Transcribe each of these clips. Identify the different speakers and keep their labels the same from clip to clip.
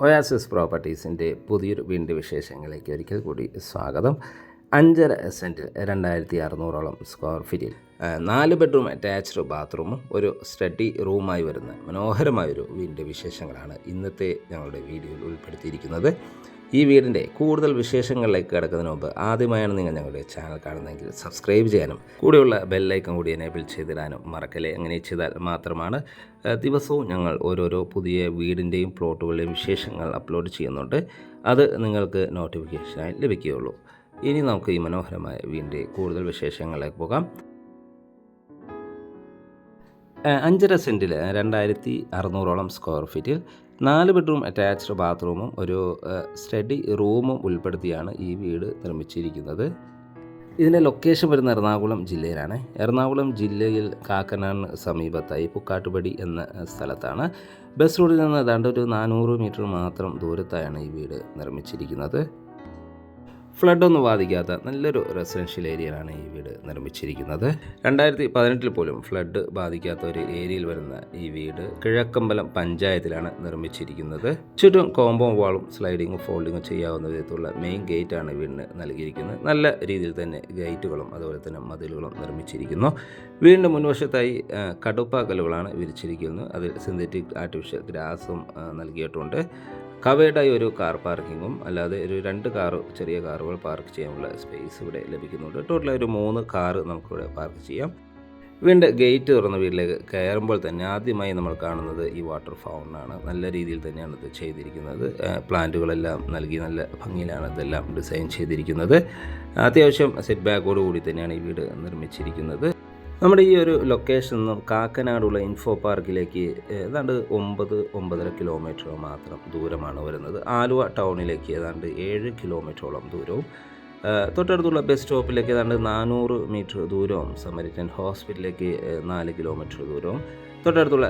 Speaker 1: Oasis പ്രോപ്പർട്ടീസിൻ്റെ പുതിയൊരു വീടിൻ്റെ വിശേഷങ്ങളിലേക്ക് ഒരിക്കൽ കൂടി സ്വാഗതം. 5.5 സെൻറ്റ് 2600ഓളം സ്ക്വയർ ഫീറ്റിൽ 4 ബെഡ്റൂം അറ്റാച്ച്ഡ് ബാത്റൂമും ഒരു സ്റ്റഡി റൂമായി വരുന്ന മനോഹരമായൊരു വീടിൻ്റെ വിശേഷങ്ങളാണ് ഇന്നത്തെ ഞങ്ങളുടെ വീഡിയോയിൽ ഉൾപ്പെടുത്തിയിരിക്കുന്നത്. ഈ വീടിൻ്റെ കൂടുതൽ വിശേഷങ്ങളിലേക്ക് കിടക്കുന്നതിന് മുമ്പ് ആദ്യമായാണ് നിങ്ങൾ ഞങ്ങളുടെ ചാനൽ കാണുന്നതെങ്കിൽ സബ്സ്ക്രൈബ് ചെയ്യാനും കൂടെയുള്ള ബെല്ലൈക്കൺ കൂടി എനേബിൾ ചെയ്തിടാനും മറക്കല്ലേ. അങ്ങനെ ചെയ്താൽ മാത്രമാണ് ദിവസവും ഞങ്ങൾ ഓരോരോ പുതിയ വീടിൻ്റെയും പ്ലോട്ടുകളുടെയും വിശേഷങ്ങൾ അപ്ലോഡ് ചെയ്യുന്നുണ്ട്. അത് നിങ്ങൾക്ക് നോട്ടിഫിക്കേഷനായി ലഭിക്കുകയുള്ളൂ. ഇനി നമുക്ക് ഈ മനോഹരമായ വീടിൻ്റെ കൂടുതൽ വിശേഷങ്ങളിലേക്ക് പോകാം. 5.5 സെൻറ്റിൽ 2600ഓളം സ്ക്വയർ ഫീറ്റിൽ 4 ബെഡ്റൂം അറ്റാച്ച്ഡ് ബാത്റൂമും ഒരു സ്റ്റഡി റൂമും ഉൾപ്പെടുത്തിയാണ് ഈ വീട് നിർമ്മിച്ചിരിക്കുന്നത്. ഇതിൻ്റെ ലൊക്കേഷൻ വരുന്ന എറണാകുളം ജില്ലയിലാണ്. എറണാകുളം ജില്ലയിൽ കാക്കനാടിന് സമീപത്തായി പുക്കാട്ടുപടി എന്ന സ്ഥലത്താണ്. ബസ് റൂട്ടിൽ നിന്ന് ഏതാണ്ട് ഒരു 400 മീറ്റർ മാത്രം ദൂരത്തായാണ് ഈ വീട് നിർമ്മിച്ചിരിക്കുന്നത്. ഫ്ലഡൊന്നും ബാധിക്കാത്ത നല്ലൊരു റെസിഡൻഷ്യൽ ഏരിയയിലാണ് ഈ വീട് നിർമ്മിച്ചിരിക്കുന്നത്. 2018 പോലും ഫ്ലഡ് ബാധിക്കാത്ത ഒരു ഏരിയയിൽ വരുന്ന ഈ വീട് കിഴക്കമ്പലം പഞ്ചായത്തിലാണ് നിർമ്മിച്ചിരിക്കുന്നത്. ചുറ്റും കോമ്പൗണ്ട് വാളും സ്ലൈഡിങ്ങും ഫോൾഡിങ്ങും ചെയ്യാവുന്ന വിധത്തിലുള്ള മെയിൻ ഗേറ്റാണ് വീടിന് നൽകിയിരിക്കുന്നത്. നല്ല രീതിയിൽ തന്നെ ഗേറ്റുകളും അതുപോലെ തന്നെ മതിലുകളും നിർമ്മിച്ചിരിക്കുന്നു. വീടിൻ്റെ മുൻവശത്തായി കടുപ്പാക്കലുകളാണ് വിരിച്ചിരിക്കുന്നത്. അതിൽ സിന്തറ്റിക് ആർട്ടിഫിഷ്യൽ ഗ്രാസും നൽകിയിട്ടുണ്ട്. കവേഡായി ഒരു കാർ പാർക്കിങ്ങും അല്ലാതെ ഒരു 2 ചെറിയ കാറുകൾ പാർക്ക് ചെയ്യാനുള്ള സ്പേസ് ഇവിടെ ലഭിക്കുന്നുണ്ട്. ടോട്ടലായി ഒരു 3 കാറ് നമുക്കിവിടെ പാർക്ക് ചെയ്യാം. വീടിൻ്റെ ഗേറ്റ് തുറന്ന വീട്ടിലേക്ക് കയറുമ്പോൾ തന്നെ ആദ്യമായി നമ്മൾ കാണുന്നത് ഈ വാട്ടർ ഫൗണ്ടനാണ്. നല്ല രീതിയിൽ തന്നെയാണ് ഇത് ചെയ്തിരിക്കുന്നത്. പ്ലാന്റുകളെല്ലാം നൽകി നല്ല ഭംഗിയിലാണ് ഇതെല്ലാം ഡിസൈൻ ചെയ്തിരിക്കുന്നത്. അത്യാവശ്യം സെറ്റ് ബാക്കോടുകൂടി തന്നെയാണ് ഈ വീട് നിർമ്മിച്ചിരിക്കുന്നത്. നമ്മുടെ ഈ ഒരു ലൊക്കേഷൻ നിന്നും കാക്കനാടുള്ള ഇൻഫോ പാർക്കിലേക്ക് ഏതാണ്ട് 9-9.5 കിലോമീറ്റർ മാത്രം ദൂരമാണ് വരുന്നത്. ആലുവ ടൗണിലേക്ക് ഏതാണ്ട് 7 കിലോമീറ്ററോളം ദൂരവും തൊട്ടടുത്തുള്ള ബസ് സ്റ്റോപ്പിലേക്ക് ഏതാണ്ട് 400 മീറ്റർ ദൂരവും സമരിറ്റൻ ഹോസ്പിറ്റലിലേക്ക് 4 കിലോമീറ്റർ ദൂരവും തൊട്ടടുത്തുള്ള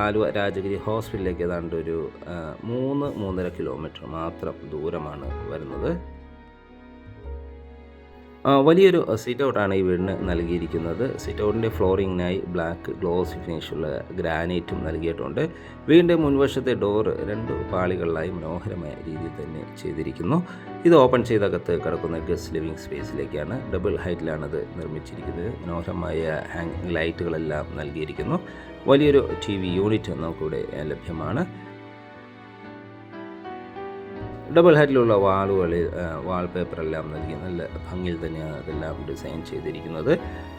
Speaker 1: ആലുവ രാജഗിരി ഹോസ്പിറ്റലിലേക്ക് ഏതാണ്ട് ഒരു 3-3.5 കിലോമീറ്റർ മാത്രം ദൂരമാണ് വരുന്നത്. വലിയൊരു സിറ്റ് ഔട്ടാണ് ഈ വീടിന് നൽകിയിരിക്കുന്നത്. സിറ്റ് ഔട്ടിൻ്റെ ഫ്ലോറിങ്ങിനായി ബ്ലാക്ക് ഗ്ലോസ് ഫിനിഷുള്ള ഗ്രാനൈറ്റും നൽകിയിട്ടുണ്ട്. വീടിൻ്റെ മുൻവശത്തെ ഡോർ 2 പാളികളിലായി മനോഹരമായ രീതിയിൽ തന്നെ ചെയ്തിരിക്കുന്നു. ഇത് ഓപ്പൺ ചെയ്തകത്ത് കിടക്കുന്ന ഗസ്റ്റ് ലിവിംഗ് സ്പേസിലേക്കാണ്. ഡബിൾ ഹൈറ്റിലാണത് നിർമ്മിച്ചിരിക്കുന്നത്. മനോഹരമായ ഹാങ്ങിങ് ലൈറ്റുകളെല്ലാം നൽകിയിരിക്കുന്നു. വലിയൊരു TV യൂണിറ്റ് നമുക്കിവിടെ ലഭ്യമാണ്. ഡബിൾ ഹൈറ്റിലുള്ള വാളുകളിൽ വാൾപേപ്പറെല്ലാം നൽകി നല്ല ഭംഗിയിൽ തന്നെയാണ് അതെല്ലാം ഡിസൈൻ ചെയ്തിരിക്കുന്നത്.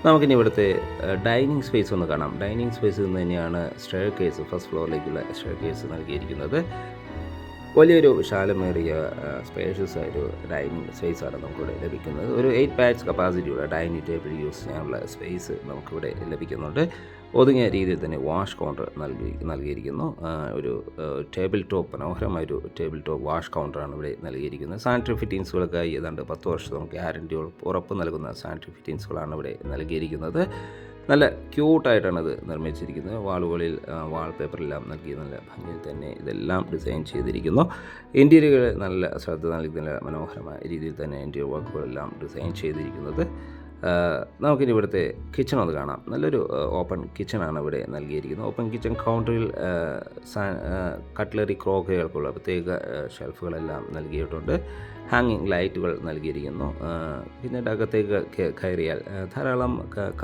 Speaker 1: നമുക്കിനി ഇവിടുത്തെ ഡൈനിങ് സ്പേസ് ഒന്ന് കാണാം. ഡൈനിങ് സ്പേസിൽ നിന്ന് തന്നെയാണ് സ്റ്റെയർ കേസ്, ഫസ്റ്റ് ഫ്ലോറിലേക്കുള്ള സ്റ്റെയർ കേസ് നൽകിയിരിക്കുന്നത്. വലിയൊരു വിശാലമേറിയ സ്പേഷ്യസ് ആയൊരു ഡൈനിങ് സ്പേസാണ് നമുക്കിവിടെ ലഭിക്കുന്നത്. ഒരു 8 പാക്സ് കപ്പാസിറ്റിയുള്ള ഡൈനിങ് ടേബിൾ യൂസ് ചെയ്യാനുള്ള സ്പേസ് നമുക്കിവിടെ ലഭിക്കുന്നുണ്ട്. ഒതുങ്ങിയ രീതിയിൽ തന്നെ വാഷ് കൗണ്ടർ നൽകിയിരിക്കുന്നു. ഒരു ടേബിൾ ടോപ്പ്, മനോഹരമായൊരു ടേബിൾ ടോപ്പ് വാഷ് കൗണ്ടറാണ് ഇവിടെ നൽകിയിരിക്കുന്നത്. സാനിറ്ററി ഫിറ്റിങ്സുകൾക്കായി ഏതാണ്ട് 10 വർഷം ഗ്യാരണ്ടി ഉറപ്പ് നൽകുന്ന സാനിറ്ററി ഫിറ്റിങ്സുകളാണ് ഇവിടെ നൽകിയിരിക്കുന്നത്. നല്ല ക്യൂട്ടായിട്ടാണ് ഇത് നിർമ്മിച്ചിരിക്കുന്നത്. വാളുകളിൽ വാൾപേപ്പറെല്ലാം നൽകി നല്ല ഭംഗിയിൽ തന്നെ ഇതെല്ലാം ഡിസൈൻ ചെയ്തിരിക്കുന്നു. ഇൻറ്റീരിയറുകൾ നല്ല ശ്രദ്ധ നൽകി നല്ല മനോഹരമായ രീതിയിൽ തന്നെ ഇൻറ്റീരിയർ വർക്കുകളെല്ലാം ഡിസൈൻ ചെയ്തിരിക്കുന്നത്. നമുക്കിനി ഇവിടുത്തെ കിച്ചൺ ഒന്ന് കാണാം. നല്ലൊരു ഓപ്പൺ കിച്ചണാണ് ഇവിടെ നൽകിയിരിക്കുന്നത്. ഓപ്പൺ കിച്ചൺ കൗണ്ടറിൽ കട്ട്ലറി ക്രോക്കറികൾക്കുള്ള പ്രത്യേക ഷെൽഫുകളെല്ലാം നൽകിയിട്ടുണ്ട്. ഹാങ്ങിങ് ലൈറ്റുകൾ നൽകിയിരിക്കുന്നു. പിന്നെ അകത്തേക്ക് കയറിയാൽ ധാരാളം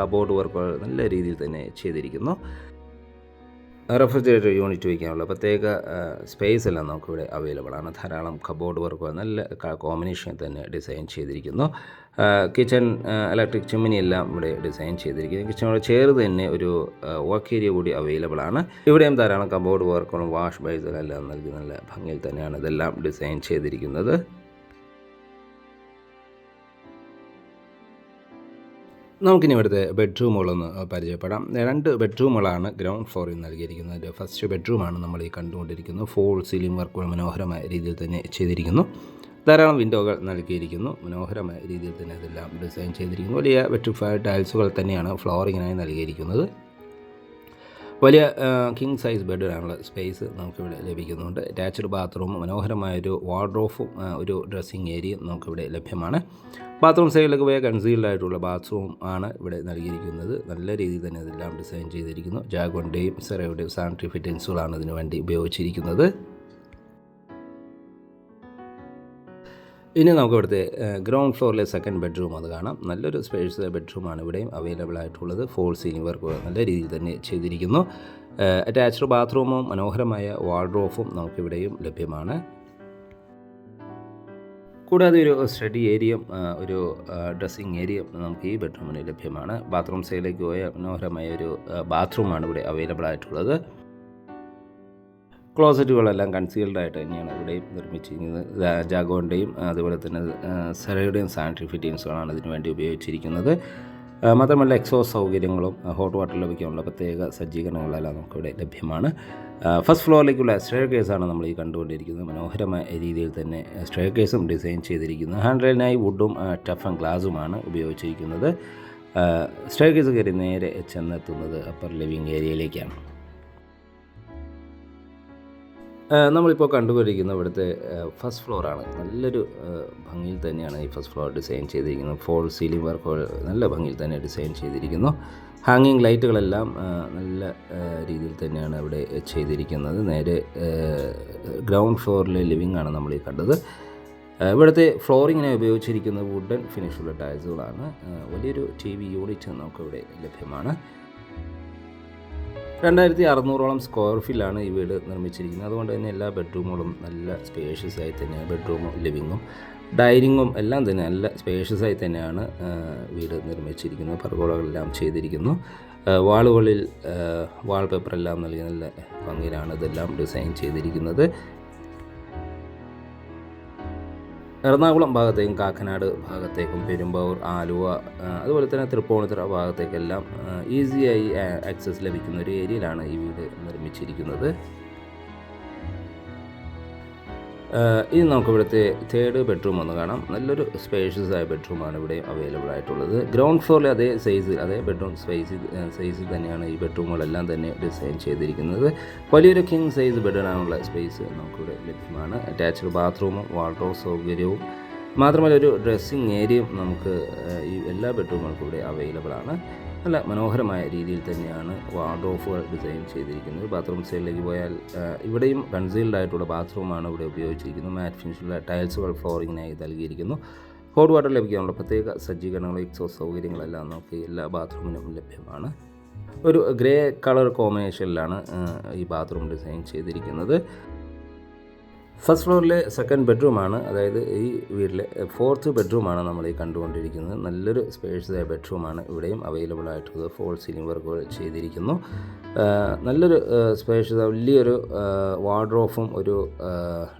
Speaker 1: കബോർഡ് വർക്കുകൾ നല്ല രീതിയിൽ തന്നെ ചെയ്തിരിക്കുന്നു. റെഫ്രിജറേറ്റർ യൂണിറ്റ് വയ്ക്കാനുള്ള പ്രത്യേക സ്പേസ് എല്ലാം നമുക്കിവിടെ അവൈലബിൾ ആണ്. ധാരാളം കബോർഡ് വർക്കുകൾ നല്ല കോമ്പിനേഷൻ തന്നെ ഡിസൈൻ ചെയ്തിരിക്കുന്നു. കിച്ചൺ ഇലക്ട്രിക് ചിമ്മിനി എല്ലാം ഇവിടെ ഡിസൈൻ ചെയ്തിരിക്കുന്നു. കിച്ചണോട് ചേർന്ന് തന്നെ ഒരു വർക്ക് ഏരിയ കൂടി അവൈലബിൾ ആണ്. ഇവിടെയും ധാരാളം കബോർഡ് വർക്കുകളും വാഷ് ബേസിലെല്ലാം നൽകി നല്ല ഭംഗിയിൽ തന്നെയാണ് ഇതെല്ലാം ഡിസൈൻ ചെയ്തിരിക്കുന്നത്. നമുക്കിനി ഇവിടുത്തെ ബെഡ്റൂമുകളൊന്ന് പരിചയപ്പെടാം. 2 ബെഡ്റൂമുകളാണ് ഗ്രൗണ്ട് ഫ്ലോറിൽ നൽകിയിരിക്കുന്നത്. ഫസ്റ്റ് ബെഡ്റൂമാണ് നമ്മൾ ഈ കണ്ടുകൊണ്ടിരിക്കുന്നത്. ഫോൾ സീലിംഗ് വർക്കുകൾ മനോഹരമായ രീതിയിൽ തന്നെ ചെയ്തിരിക്കുന്നു. ധാരാളം വിൻഡോകൾ നൽകിയിരിക്കുന്നു. മനോഹരമായ രീതിയിൽ തന്നെ ഇതെല്ലാം ഡിസൈൻ ചെയ്തിരിക്കുന്നു. വലിയ വെട്രിഫൈഡ് ടൈൽസുകൾ തന്നെയാണ് ഫ്ലോറിങ്ങിനായി നൽകിയിരിക്കുന്നത്. വലിയ കിങ് സൈസ് ബെഡിനാനുള്ള സ്പേസ് നമുക്കിവിടെ ലഭിക്കുന്നുണ്ട്. അറ്റാച്ച്ഡ് ബാത്റൂം, മനോഹരമായൊരു വാർഡ്രോബും ഒരു ഡ്രസ്സിങ് ഏരിയയും നമുക്കിവിടെ ലഭ്യമാണ്. ബാത്റൂം സൈഡിലൊക്കെ പോയ കൺസീൽഡ് ആയിട്ടുള്ള ബാത്റൂം ആണ് ഇവിടെ നൽകിയിരിക്കുന്നത്. നല്ല രീതിയിൽ തന്നെ ഇതെല്ലാം ഡിസൈൻ ചെയ്തിരിക്കുന്നു. ജാഗോണിൻ്റെയും സെറയുടെയും സാനിറ്ററി ഫിറ്റിങ്സുകളാണ് ഇതിനു വേണ്ടി ഉപയോഗിച്ചിരിക്കുന്നത്. ഇനി നമുക്ക് ഇവിടുത്തെ ഗ്രൗണ്ട് ഫ്ലോറിലെ സെക്കൻഡ് ബെഡ്റൂം അത് കാണാം. നല്ലൊരു സ്പേഷ്യസ് ബെഡ്റൂമാണ് ഇവിടെയും അവൈലബിൾ ആയിട്ടുള്ളത്. ഫോൾ സീലിംഗ് വർക്ക് നല്ല രീതിയിൽ തന്നെ ചെയ്തിരിക്കുന്നു. അറ്റാച്ച്ഡ് ബാത്റൂമും മനോഹരമായ വാർഡ്രോബും നമുക്കിവിടെയും ലഭ്യമാണ്. കൂടാതെ ഒരു സ്റ്റഡി ഏരിയയും ഒരു ഡ്രസ്സിങ് ഏരിയയും നമുക്ക് ഈ ബെഡ്റൂമിന് ലഭ്യമാണ്. ബാത്റൂം സൈഡിലേക്ക് പോയ മനോഹരമായ ഒരു ബാത്റൂമാണ് ഇവിടെ അവൈലബിൾ ആയിട്ടുള്ളത്. ക്ലോസറ്റുകളെല്ലാം കൺസീൽഡ് ആയിട്ട് തന്നെയാണ് ഇവിടെയും നിർമ്മിച്ചിരിക്കുന്നത്. ജാഗോൻ്റെയും അതുപോലെ തന്നെ സെറയുടെയും സാനിറ്ററി ഫിറ്റിങ്സുകളാണ് ഇതിനു വേണ്ടി ഉപയോഗിച്ചിരിക്കുന്നത്. മാത്രമല്ല എക്സോസ് സൗകര്യങ്ങളും ഹോട്ട് വാട്ടർ ലഭിക്കാനുള്ള പ്രത്യേക സജ്ജീകരണങ്ങളെല്ലാം നമുക്കിവിടെ ലഭ്യമാണ്. ഫസ്റ്റ് ഫ്ലോറിലേക്കുള്ള സ്റ്റെയർ കേസാണ് നമ്മൾ ഈ കണ്ടുകൊണ്ടിരിക്കുന്നത്. മനോഹരമായ രീതിയിൽ തന്നെ സ്റ്റെയർ കേസും ഡിസൈൻ ചെയ്തിരിക്കുന്നു. ഹാൻഡ് റെയിലിനായി വുഡും ടഫ് ആൻഡ് ഗ്ലാസുമാണ് ഉപയോഗിച്ചിരിക്കുന്നത്. സ്റ്റെയർ കേസ് കയറി നേരെ ചെന്നെത്തുന്നത് അപ്പർ ലിവിങ് ഏരിയയിലേക്കാണ്. നമ്മളിപ്പോൾ കണ്ടുകൊണ്ടിരിക്കുന്ന ഇവിടുത്തെ ഫസ്റ്റ് ഫ്ലോറാണ്. നല്ലൊരു ഭംഗിയിൽ തന്നെയാണ് ഈ ഫസ്റ്റ് ഫ്ലോർ ഡിസൈൻ ചെയ്തിരിക്കുന്നത്. ഫോൾ സീലിംഗ് വർക്കുകൾ നല്ല ഭംഗിയിൽ തന്നെ ഡിസൈൻ ചെയ്തിരിക്കുന്നു. ഹാങ്ങിങ് ലൈറ്റുകളെല്ലാം നല്ല രീതിയിൽ തന്നെയാണ് ഇവിടെ ചെയ്തിരിക്കുന്നത്. നേരെ ഗ്രൗണ്ട് ഫ്ലോറിലെ ലിവിംഗ് ആണ് നമ്മൾ ഈ കണ്ടത്. ഇവിടുത്തെ ഫ്ലോറിങ്ങിനെ ഉപയോഗിച്ചിരിക്കുന്ന വുഡൻ ഫിനിഷുള്ള ടൈൽസുകളാണ്. വലിയൊരു TV യൂണിറ്റ് നമുക്കിവിടെ ലഭ്യമാണ്. 2600 സ്ക്വയർ ഫീറ്റിലാണ് ഈ വീട് നിർമ്മിച്ചിരിക്കുന്നത്. അതുകൊണ്ട് തന്നെ എല്ലാ ബെഡ്റൂമുകളും നല്ല സ്പേഷ്യസ് ആയി തന്നെയാണ്. ബെഡ്റൂമും ലിവിങ്ങും ഡൈനിങ്ങും എല്ലാം തന്നെ നല്ല സ്പേഷ്യസ് ആയി തന്നെയാണ് വീട് നിർമ്മിച്ചിരിക്കുന്നത്. പർഗോളകളെല്ലാം ചെയ്തിരിക്കുന്നു. വാളുകളിൽ വാൾപേപ്പറെല്ലാം നൽകി നല്ല ഭംഗിയിലാണ് ഇതെല്ലാം ഡിസൈൻ ചെയ്തിരിക്കുന്നത്. എറണാകുളം ഭാഗത്തേക്കും കാക്കനാട് ഭാഗത്തേക്കും പെരുമ്പാവൂർ, ആലുവ, അതുപോലെ തന്നെ തൃപ്പൂണിത്തുറ ഭാഗത്തേക്കെല്ലാം ഈസിയായി ആക്സസ് ലഭിക്കുന്ന ഒരു ഏരിയയിലാണ് ഈ വീട് നിർമ്മിച്ചിരിക്കുന്നത്. ഇനി നമുക്ക് ഇവിടുത്തെ തേർഡ് ബെഡ്റൂം ഒന്ന് കാണാം. നല്ലൊരു സ്പേഷ്യസ് ആയ ബെഡ്റൂമാണ് ഇവിടെ അവൈലബിൾ ആയിട്ടുള്ളത്. ഗ്രൗണ്ട് ഫ്ലോറിലെ അതേ സൈസിൽ അതേ ബെഡ്റൂം സൈസിൽ തന്നെയാണ് ഈ ബെഡ്റൂമുകളെല്ലാം തന്നെ ഡിസൈൻ ചെയ്തിരിക്കുന്നത്. വലിയൊരു കിങ് സൈസ് ബെഡിനാനുള്ള സ്പേസ് നമുക്കിവിടെ ലഭ്യമാണ്. അറ്റാച്ച്ഡ് ബാത്റൂമും വാർഡ്രോബ് സൗകര്യവും മാത്രമല്ല ഒരു ഡ്രസ്സിങ് ഏരിയയും നമുക്ക് ഈ എല്ലാ ബെഡ്റൂമുകൾക്കും ഇവിടെ അവൈലബിൾ ആണ്. നല്ല മനോഹരമായ രീതിയിൽ തന്നെയാണ് വാർഡ്രോബുകൾ ഡിസൈൻ ചെയ്തിരിക്കുന്നത്. ബാത്റൂം സൈഡിലേക്ക് പോയാൽ ഇവിടെയും കൺസീൽഡ് ആയിട്ടുള്ള ബാത്റൂമാണ് ഇവിടെ ഉപയോഗിച്ചിരിക്കുന്നത്. മാറ്റ് ഫിനിഷുള്ള ടൈൽസുകൾ ഫ്ലോറിങ്ങിനായി നൽകിയിരിക്കുന്നു. ഹോട്ട് വാട്ടർ ലഭിക്കാനുള്ള പ്രത്യേക സജ്ജീകരണങ്ങൾ എക്സോസ് സൗകര്യങ്ങളെല്ലാം നമുക്ക് എല്ലാ ബാത്റൂമിനും ലഭ്യമാണ്. ഒരു ഗ്രേ കളർ കോമ്പിനേഷനിലാണ് ഈ ബാത്റൂം ഡിസൈൻ ചെയ്തിരിക്കുന്നത്. ഫസ്റ്റ് ഫ്ലോറിലെ സെക്കൻഡ് ബെഡ്റൂമാണ്, അതായത് ഈ വീട്ടിലെ ഫോർത്ത് ബെഡ്റൂമാണ് നമ്മൾ ഈ കണ്ടുകൊണ്ടിരിക്കുന്നത്. നല്ലൊരു സ്പേഷ്യസ് ആയ ബെഡ്റൂമാണ് ഇവിടെയും അവൈലബിൾ ആയിട്ടുള്ളത്. ഫോൾ സീലിംഗ് വർക്കുകൾ ചെയ്തിരിക്കുന്നു. നല്ലൊരു സ്പേഷ്യസ് വലിയൊരു വാർഡ്രോബും ഒരു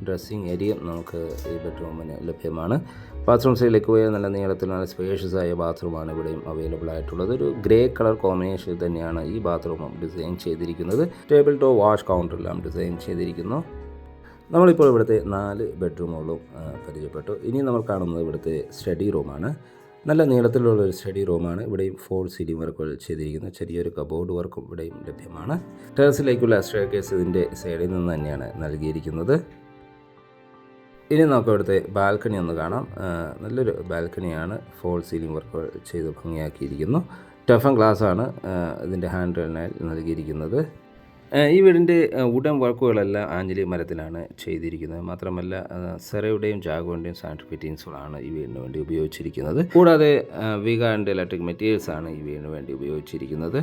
Speaker 1: ഡ്രസ്സിങ് ഏരിയയും നമുക്ക് ഈ ബെഡ്റൂമിന് ലഭ്യമാണ്. ബാത്റൂം സൈഡിലേക്ക് പോയാൽ നല്ല നീളത്തിൽ നല്ല സ്പേഷ്യസ് ആയ ബാത്റൂമാണ് ഇവിടെയും അവൈലബിൾ ആയിട്ടുള്ളത്. ഒരു ഗ്രേ കളർ കോമ്പിനേഷനിൽ തന്നെയാണ് ഈ ബാത്റൂമും ഡിസൈൻ ചെയ്തിരിക്കുന്നത്. ടേബിൾ ടോപ്പ് വാഷ് കൗണ്ടറെല്ലാം ഡിസൈൻ ചെയ്തിരിക്കുന്നു. നമ്മളിപ്പോൾ ഇവിടുത്തെ 4 ബെഡ്റൂമുകളും പരിചയപ്പെട്ടു. ഇനി നമ്മൾ കാണുന്നത് ഇവിടുത്തെ സ്റ്റഡി റൂമാണ്. നല്ല നീളത്തിലുള്ള ഒരു സ്റ്റഡി റൂമാണ്. ഇവിടെയും ഫോൾ സീലിംഗ് വർക്കുകൾ ചെയ്തിരിക്കുന്നു. ചെറിയൊരു കബോർഡ് വർക്കും ഇവിടെയും ലഭ്യമാണ്. ടെറസിലേക്കുള്ള സ്റ്റെയർ കേസ് ഇതിൻ്റെ സൈഡിൽ നിന്ന് തന്നെയാണ് നൽകിയിരിക്കുന്നത്. ഇനി നമുക്ക് ഇവിടുത്തെ ബാൽക്കണി ഒന്ന് കാണാം. നല്ലൊരു ബാൽക്കണിയാണ്. ഫോൾ സീലിംഗ് വർക്കുകൾ ചെയ്ത് ഭംഗിയാക്കിയിരിക്കുന്നു. ടഫ് ആൻഡ് ഗ്ലാസ് ആണ് ഇതിൻ്റെ ഹാൻഡ് റെയിലിനായി നൽകിയിരിക്കുന്നത്. ഈ വീടിൻ്റെ വുഡൻ വർക്കുകളെല്ലാം ആഞ്ഞിലി മരത്തിലാണ് ചെയ്തിരിക്കുന്നത്. മാത്രമല്ല സെറയുടെയും ജാഗോൻ്റെയും സാനിറ്ററി ഫിറ്റിങ്സുകളാണ് ഈ വീടിന് വേണ്ടി ഉപയോഗിച്ചിരിക്കുന്നത്. കൂടാതെ വിക ആൻഡ് ഇലക്ട്രിക് മെറ്റീരിയൽസാണ് ഈ വീടിന് വേണ്ടി ഉപയോഗിച്ചിരിക്കുന്നത്.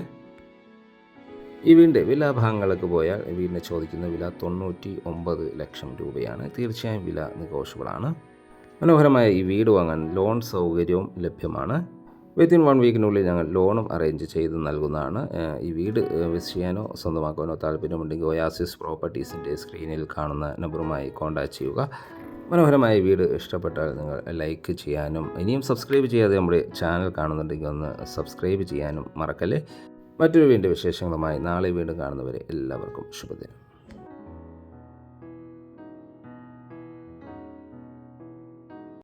Speaker 1: ഈ വീടിൻ്റെ വിലാഭാഗങ്ങൾക്ക് പോയാൽ വീടിന് ചോദിക്കുന്ന വില 99 ലക്ഷം രൂപയാണ്. തീർച്ചയായും വില നെഗോഷ്യബിളാണ്. മനോഹരമായ ഈ വീട് വാങ്ങാൻ ലോൺ സൗകര്യവും ലഭ്യമാണ്. വിത്തിൻ 1 വീക്കിനുള്ളിൽ ഞങ്ങൾ ലോണും അറേഞ്ച് ചെയ്ത് നൽകുന്നതാണ്. ഈ വീട് വിസിറ്റ് ചെയ്യാനോ സ്വന്തമാക്കാനോ താല്പര്യമുണ്ടെങ്കിൽ ഒയാസിസ് പ്രോപ്പർട്ടീസിൻ്റെ സ്ക്രീനിൽ കാണുന്ന നമ്പറുമായി കോൺടാക്റ്റ് ചെയ്യുക. മനോഹരമായ വീട് ഇഷ്ടപ്പെട്ടാൽ നിങ്ങൾ ലൈക്ക് ചെയ്യാനും ഇനിയും സബ്സ്ക്രൈബ് ചെയ്യാതെ നമ്മുടെ ചാനൽ കാണുന്നുണ്ടെങ്കിൽ ഒന്ന് സബ്സ്ക്രൈബ് ചെയ്യാനും മറക്കല്ലേ. മറ്റൊരു വീണ്ടും വിശേഷങ്ങളുമായി നാളെ വീണ്ടും കാണുന്നവരെ എല്ലാവർക്കും ശുഭദിനം.